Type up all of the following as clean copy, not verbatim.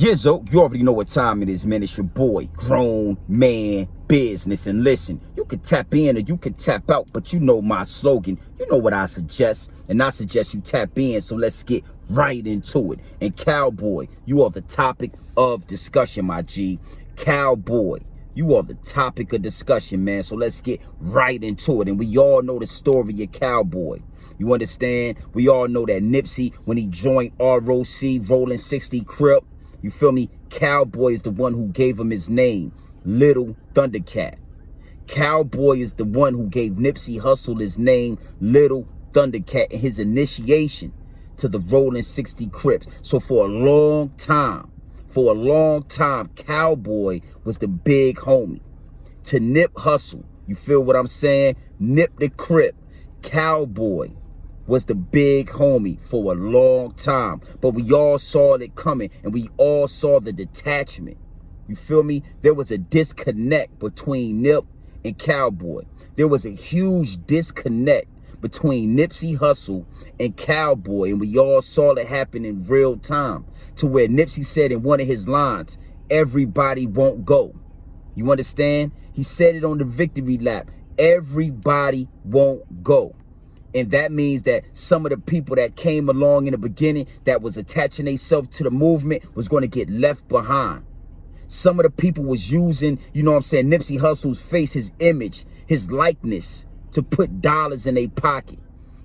Yizzo, you already know what time it is, man. It's your boy, Grown Man Business. And listen, you can tap in or you can tap out, but you know my slogan. You know what I suggest, and I suggest you tap in. So let's get right into it. And Cowboy, you are the topic of discussion, my G. Cowboy, you are the topic of discussion, man. So let's get right into it. And we all know the story of Cowboy. You understand? We all know that NIPSEY, when he joined ROC, Rolling 60 Crip, you feel me? Cowboy is the one who gave him his name, Little Thundercat. Cowboy is the one who gave Nipsey Hussle his name, Little Thundercat, and his initiation to the Rolling 60 Crips. So for a long time, Cowboy was the big homie. To Nip Hussle, you feel what I'm saying? Nip the Crip, Cowboy was the big homie for a long time, but we all saw it coming and we all saw the detachment. You feel me? There was a disconnect between Nip and Cowboy. There was a huge disconnect between Nipsey Hussle and Cowboy, and we all saw it happen in real time, to where Nipsey said in one of his lines, "Everybody won't go." You understand? He said it on the victory lap. Everybody won't go. And that means that some of the people that came along in the beginning that was attaching themselves to the movement was going to get left behind. Some of the people was using, you know what I'm saying, Nipsey Hussle's face, his image, his likeness to put dollars in their pocket.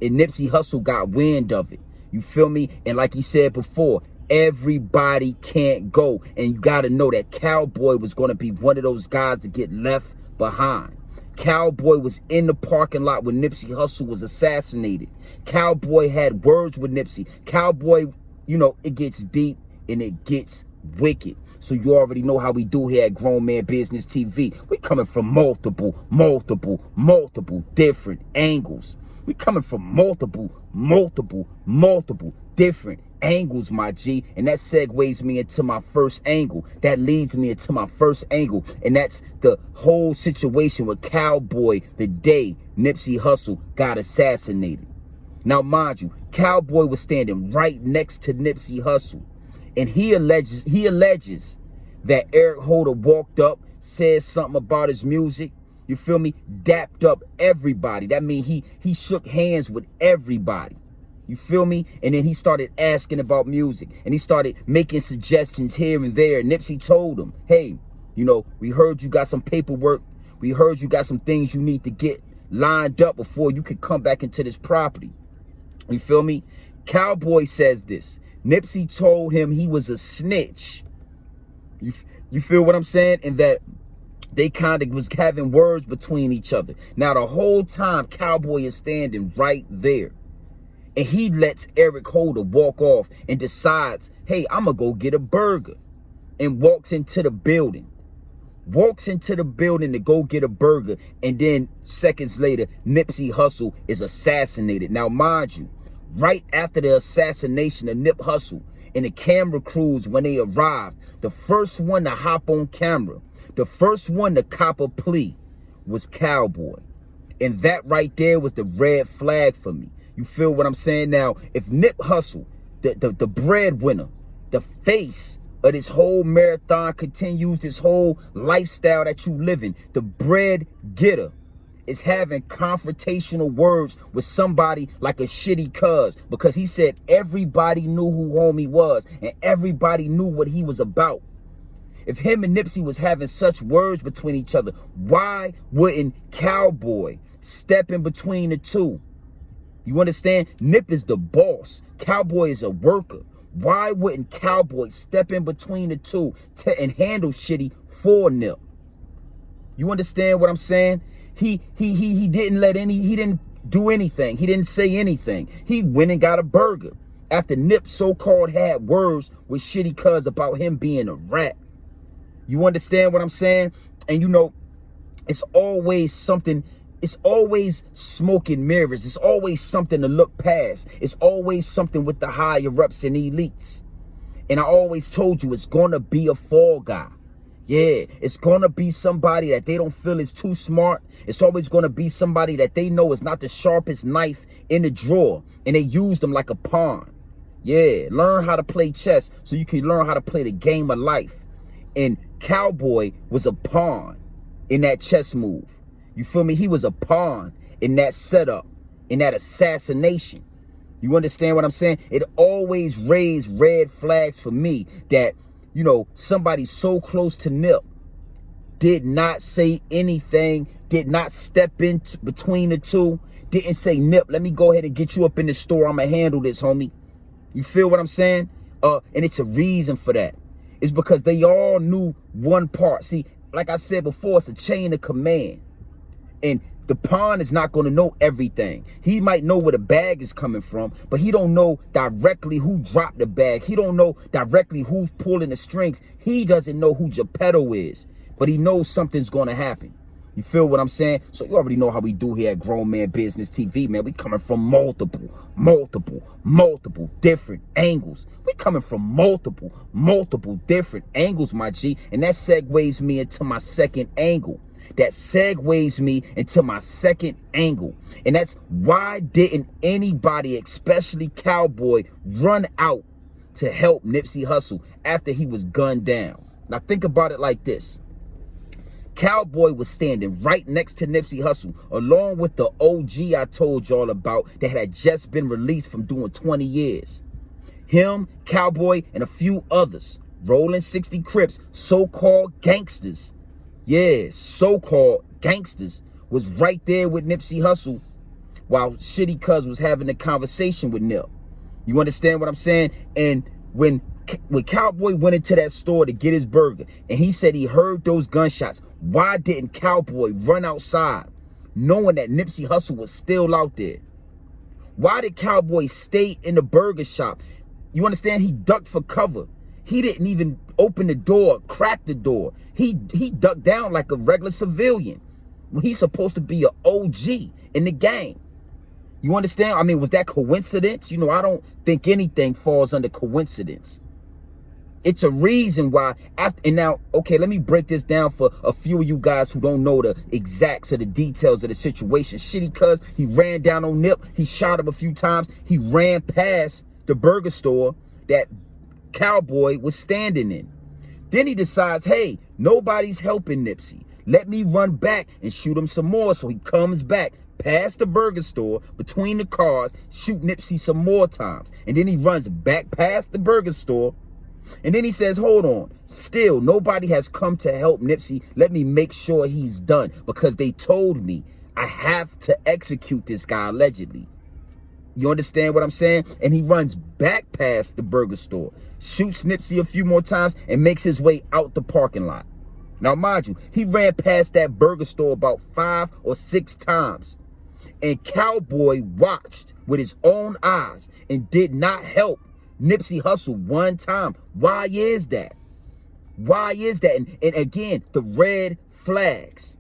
And Nipsey Hussle got wind of it. You feel me? And like he said before, everybody can't go. And you got to know that Cowboy was going to be one of those guys to get left behind. Cowboy was in the parking lot when Nipsey Hussle was assassinated. Cowboy had words with Nipsey. Cowboy, you know, it gets deep and it gets wicked. So you already know how we do here at Grown Man Business TV. We coming from multiple different angles. We coming from multiple different angles, my G. And that segues me into my first angle. That leads me into my first angle. And that's the whole situation with Cowboy the day Nipsey Hussle got assassinated. Now, mind you, Cowboy was standing right next to Nipsey Hussle. And he alleges that Eric Holder walked up, said something about his music. You feel me? Dapped up everybody. That means he shook hands with everybody. You feel me? And then he started asking about music. And he started making suggestions here and there. Nipsey told him, hey, you know, we heard you got some paperwork. We heard you got some things you need to get lined up before you could come back into this property. You feel me? Cowboy says this. Nipsey told him he was a snitch. You feel what I'm saying? And that they kind of was having words between each other. Now, the whole time, Cowboy is standing right there. And he lets Eric Holder walk off and decides, hey, I'm going to go get a burger. And walks into the building. Walks into the building to go get a burger. And then seconds later, Nipsey Hussle is assassinated. Now, mind you, right after the assassination of Nip Hussle, and the camera crews, when they arrived, the first one to hop on camera, the first one to cop a plea was Cowboy. And that right there was the red flag for me. You feel what I'm saying? Now, if Nip Hussle, the breadwinner, the face of this whole marathon, continues this whole lifestyle that you live in, the bread getter is having confrontational words with somebody like a shitty cuz, because he said everybody knew who homie was and everybody knew what he was about. If him and Nipsey was having such words between each other, why wouldn't Cowboy step in between the two? You understand? Nip is the boss. Cowboy is a worker. Why wouldn't Cowboy step in between the two and handle shitty for Nip? You understand what I'm saying? He didn't do anything. He didn't say anything. He went and got a burger after Nip so-called had words with shitty cuz about him being a rat. You understand what I'm saying? And you know, it's always something. It's always smoke and mirrors. It's always something to look past. It's always something with the higher ups and elites. And I always told you, it's gonna be a fall guy. Yeah, it's gonna be somebody that they don't feel is too smart. It's always gonna be somebody that they know is not the sharpest knife in the drawer, and they use them like a pawn. Yeah, learn how to play chess so you can learn how to play the game of life. And Cowboy was a pawn in that chess move. You feel me? He was a pawn in that setup, in that assassination. You understand what I'm saying? It always raised red flags for me that, you know, somebody so close to Nip did not say anything, did not step in between the two, didn't say, Nip, let me go ahead and get you up in the store. I'm going to handle this, homie. You feel what I'm saying? And it's a reason for that. It's because they all knew one part. See, like I said before, it's a chain of command. And the pawn is not going to know everything. He might know where the bag is coming from, but he don't know directly who dropped the bag. He don't know directly who's pulling the strings. He doesn't know who Geppetto is, but he knows something's going to happen. You feel what I'm saying? So you already know how we do here at Grown Man Business TV, man. We coming from multiple different angles. We coming from multiple different angles, my G. And that segues me into my second angle. And that's why didn't anybody, especially Cowboy, run out to help Nipsey Hussle after he was gunned down? Now think about it like this. Cowboy was standing right next to Nipsey Hussle, along with the OG I told y'all about that had just been released from doing 20 years. Him, Cowboy, and a few others, rolling 60 Crips, so-called gangsters. Yeah, so-called gangsters was right there with Nipsey Hussle while Shitty Cuz was having a conversation with Nip. You understand what I'm saying? And when Cowboy went into that store to get his burger and he said he heard those gunshots, why didn't Cowboy run outside knowing that Nipsey Hussle was still out there? Why did Cowboy stay in the burger shop? You understand? He ducked for cover. He didn't even open the door, crack the door. He ducked down like a regular civilian when he's supposed to be an OG in the game. You understand? I mean, was that coincidence? You know, I don't think anything falls under coincidence. It's a reason why and now, okay, let me break this down for a few of you guys who don't know the exacts of the details of the situation. Shitty Cuz, he ran down on Nip. He shot him a few times. He ran past the burger store that Cowboy was standing in. Then he decides, hey, nobody's helping Nipsey. Let me run back and shoot him some more. So he comes back past the burger store, between the cars, shoot Nipsey some more times. And then he runs back past the burger store. And then he says, hold on, still nobody has come to help Nipsey. Let me make sure he's done because they told me I have to execute this guy allegedly. You understand what I'm saying? And he runs back past the burger store, shoots Nipsey a few more times and makes his way out the parking lot. Now, mind you, he ran past that burger store about 5 or 6 times. And Cowboy watched with his own eyes and did not help Nipsey Hussle one time. Why is that? Why is that? And again, the red flags.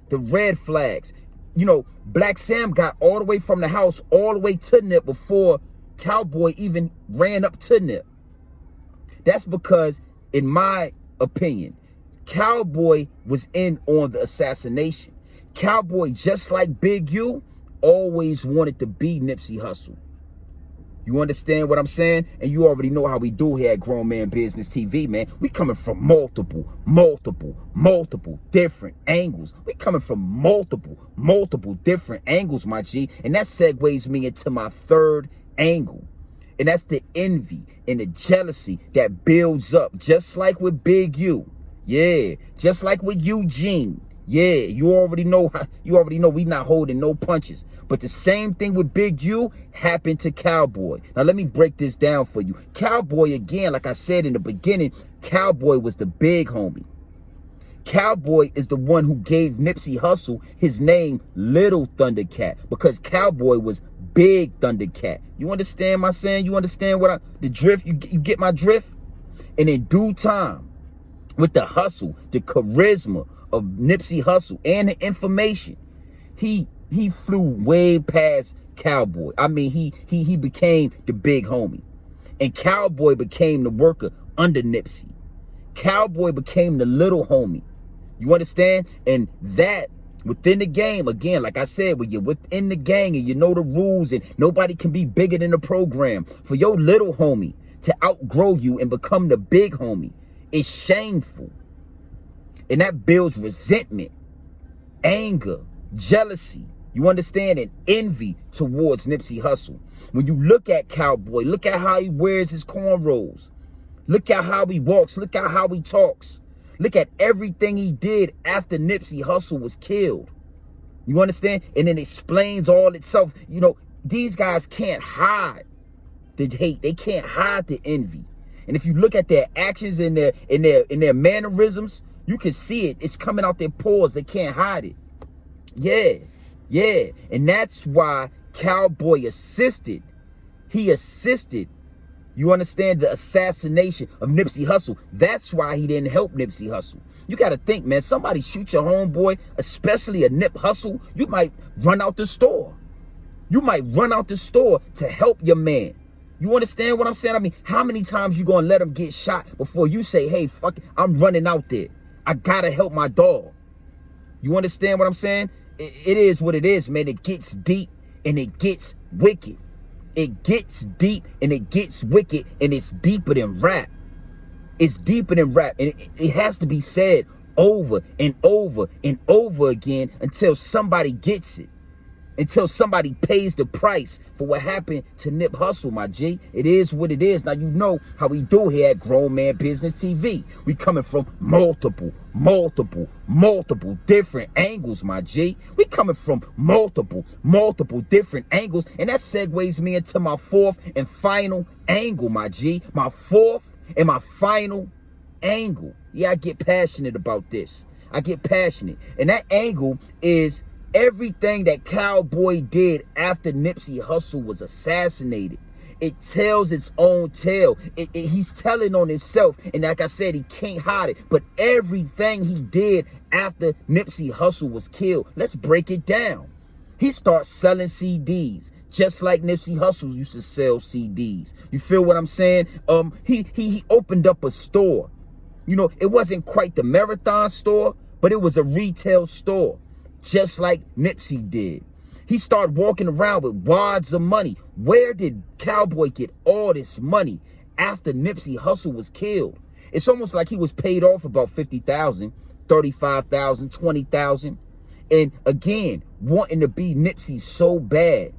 The red flags. You know, Black Sam got all the way from the house all the way to Nip before Cowboy even ran up to Nip. That's because, in my opinion, Cowboy was in on the assassination. Cowboy, just like Big U, always wanted to be Nipsey Hussle. You understand what I'm saying? And you already know how we do here at Grown Man Business TV, man. We coming from multiple different angles. We coming from multiple different angles, my G. And that segues me into my third angle. And that's the envy and the jealousy that builds up, just like with Big U. Yeah, just like with Eugene. Yeah, you already know we not holding no punches. But the same thing with Big U happened to Cowboy. Now let me break this down for you. Cowboy, again, like I said in the beginning, Cowboy was the big homie. Cowboy is the one who gave Nipsey Hussle his name, Little Thundercat, because Cowboy was Big Thundercat. You understand my saying? You understand what the drift? You get my drift? And in due time, with the hustle, the charisma of Nipsey Hussle and the information, he flew way past Cowboy. I mean, he became the big homie. And Cowboy became the worker under Nipsey. Cowboy became the little homie. You understand? And that Within the game, again, like I said, when you're within the gang and you know the rules and nobody can be bigger than the program, for your little homie to outgrow you and become the big homie is shameful. And that builds resentment, anger, jealousy, you understand, and envy towards Nipsey Hussle. When you look at Cowboy, look at how he wears his cornrows. Look at how he walks. Look at how he talks. Look at everything he did after Nipsey Hussle was killed. You understand? And then it explains all itself. You know, these guys can't hide the hate. They can't hide the envy. And if you look at their actions and their mannerisms, you can see it. It's coming out their pores. They can't hide it. Yeah. And that's why Cowboy assisted. He assisted, you understand, the assassination of Nipsey Hussle. That's why he didn't help Nipsey Hussle. You got to think, man, somebody shoot your homeboy, especially a Nip Hussle, you might run out the store. You might run out the store to help your man. You understand what I'm saying? I mean, how many times you going to let him get shot before you say, hey, fuck it, I'm running out there. I got to help my dog. You understand what I'm saying? It is what it is, man. It gets deep and it gets wicked. It gets deep and it gets wicked, and it's deeper than rap. It's deeper than rap, and it has to be said over and over and over again until somebody gets it. Until somebody pays the price for what happened to Nip Hussle, my G. It is what it is. Now, you know how we do here at Grown Man Business TV. We coming from multiple different angles, my G. We coming from multiple different angles. And that segues me into my fourth and final angle, my G. My fourth and my final angle. Yeah, I get passionate about this. I get passionate. And that angle is everything that Cowboy did after Nipsey Hussle was assassinated. It tells its own tale. He's telling on himself. And like I said, he can't hide it. But everything he did after Nipsey Hussle was killed, let's break it down. He starts selling CDs, just like Nipsey Hussle used to sell CDs. You feel what I'm saying? He opened up a store. You know, it wasn't quite the Marathon store, but it was a retail store, just like Nipsey did. He started walking around with wads of money. Where did Cowboy get all this money after Nipsey Hussle was killed? It's almost like he was paid off about 50,000, 35,000, 20,000. And again, wanting to be Nipsey so bad.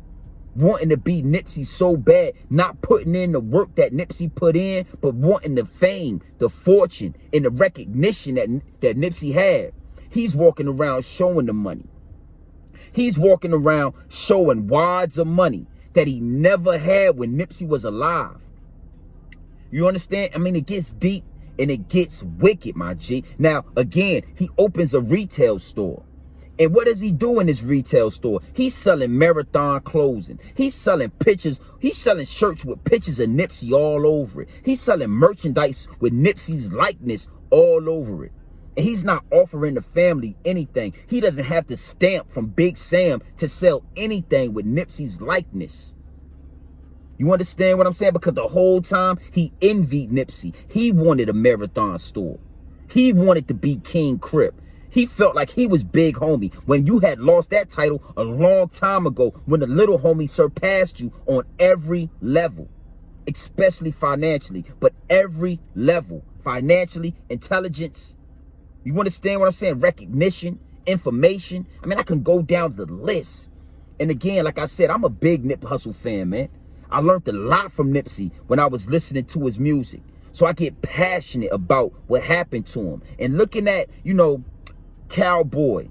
Not putting in the work that Nipsey put in, but wanting the fame, the fortune, and the recognition that Nipsey had. He's walking around showing the money. He's walking around showing wads of money that he never had when Nipsey was alive. You understand? I mean, it gets deep and it gets wicked, my G. Now, again, he opens a retail store. And what does he do in his retail store? He's selling Marathon clothing. He's selling pictures. He's selling shirts with pictures of Nipsey all over it. He's selling merchandise with Nipsey's likeness all over it. And he's not offering the family anything. He doesn't have to stamp from Big Sam to sell anything with Nipsey's likeness. You understand what I'm saying? Because the whole time he envied Nipsey. He wanted a Marathon store. He wanted to be King Crip. He felt like he was big homie when you had lost that title a long time ago, when the little homie surpassed you on every level, especially financially, but every level, financially, intelligence. You understand what I'm saying? Recognition, information. I mean, I can go down the list. And again, like I said, I'm a big Nip Hussle fan, man. I learned a lot from Nipsey when I was listening to his music. So I get passionate about what happened to him. And looking at, you know, Cowboy,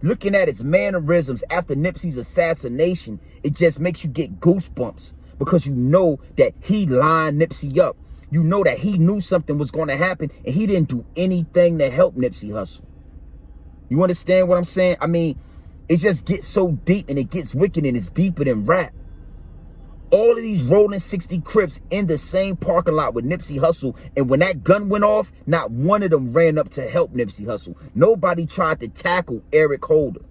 looking at his mannerisms after Nipsey's assassination, it just makes you get goosebumps, because you know that he lined Nipsey up. You know that he knew something was going to happen, and he didn't do anything to help Nipsey Hussle. You understand what I'm saying? I mean, it just gets so deep and it gets wicked, and it's deeper than rap. All of these rolling 60 Crips in the same parking lot with Nipsey Hussle, and when that gun went off, not one of them ran up to help Nipsey Hussle. Nobody tried to tackle Eric Holder.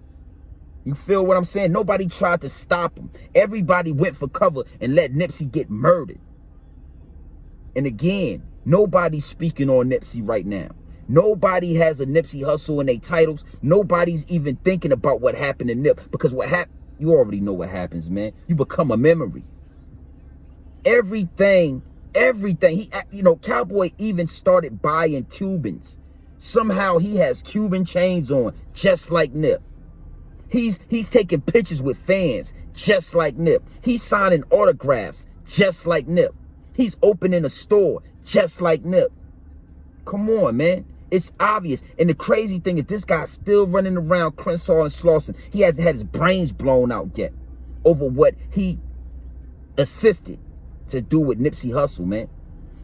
You feel what I'm saying? Nobody tried to stop him. Everybody went for cover and let Nipsey get murdered. And again, nobody's speaking on Nipsey right now. Nobody has a Nipsey Hussle in their titles. Nobody's even thinking about what happened to Nip, because what happened, you already know what happens, man. You become a memory. Everything, he, you know, Cowboy even started buying Cubans. Somehow he has Cuban chains on, just like Nip. He's taking pictures with fans, just like Nip. He's signing autographs, just like Nip. He's opening a store, just like Nip. Come on, man. It's obvious. And the crazy thing is, this guy's still running around Crenshaw and Slauson. He hasn't had his brains blown out yet over what he assisted to do with Nipsey Hussle, man.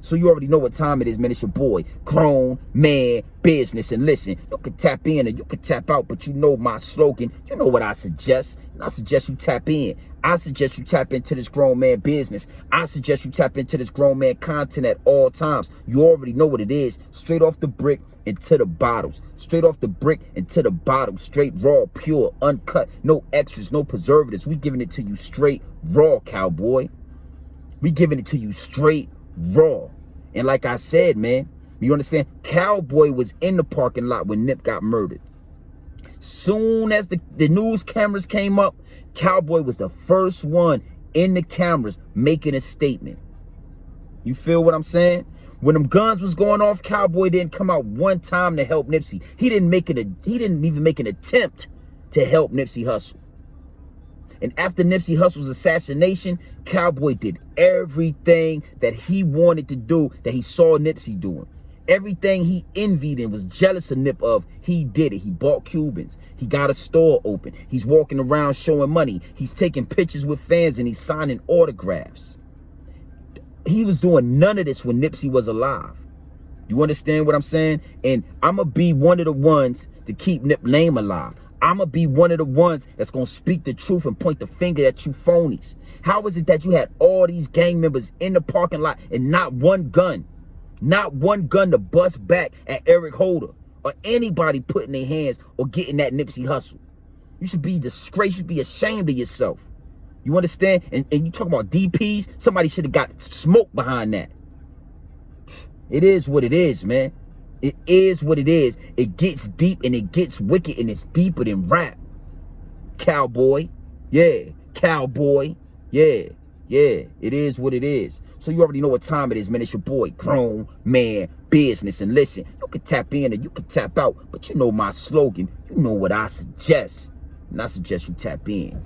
So you already know what time it is, man. It's your boy, Grown Man Business. And listen, you can tap in or you can tap out, but you know my slogan. You know what I suggest. And I suggest you tap in. I suggest you tap into this grown man business. I suggest you tap into this grown man content at all times. You already know what it is. Straight off the brick into the bottles. Straight off the brick into the bottle. Straight raw, pure, uncut. No extras, no preservatives. We giving it to you straight raw, Cowboy. We giving it to you straight raw. And like I said, man, you understand? Cowboy was in the parking lot when Nip got murdered. Soon as the news cameras came up, Cowboy was the first one in the cameras making a statement. You feel what I'm saying? When them guns was going off, Cowboy didn't come out one time to help Nipsey. He didn't even make an attempt to help Nipsey Hussle. And after Nipsey Hussle's assassination, Cowboy did everything that he wanted to do, that he saw Nipsey doing. Everything he envied and was jealous of Nip of, he did it. He bought Cubans. He got a store open. He's walking around showing money. He's taking pictures with fans and he's signing autographs. He was doing none of this when Nipsey was alive. You understand what I'm saying? And I'm going to be one of the ones to keep Nip's name alive. I'm going to be one of the ones that's going to speak the truth and point the finger at you phonies. How is it that you had all these gang members in the parking lot and not one gun to bust back at Eric Holder or anybody putting their hands or getting that Nipsey Hussle? You should be disgraced. You should be ashamed of yourself. You understand? And you talk about DPs, somebody should have got smoke behind that. It is what it is, man. It is what it is. It gets deep and it gets wicked and it's deeper than rap. Cowboy. Yeah. Cowboy. Yeah. Yeah. It is what it is. So you already know what time it is, man. It's your boy, Grown Man Business. And listen, you can tap in or you can tap out, but you know my slogan. You know what I suggest. And I suggest you tap in.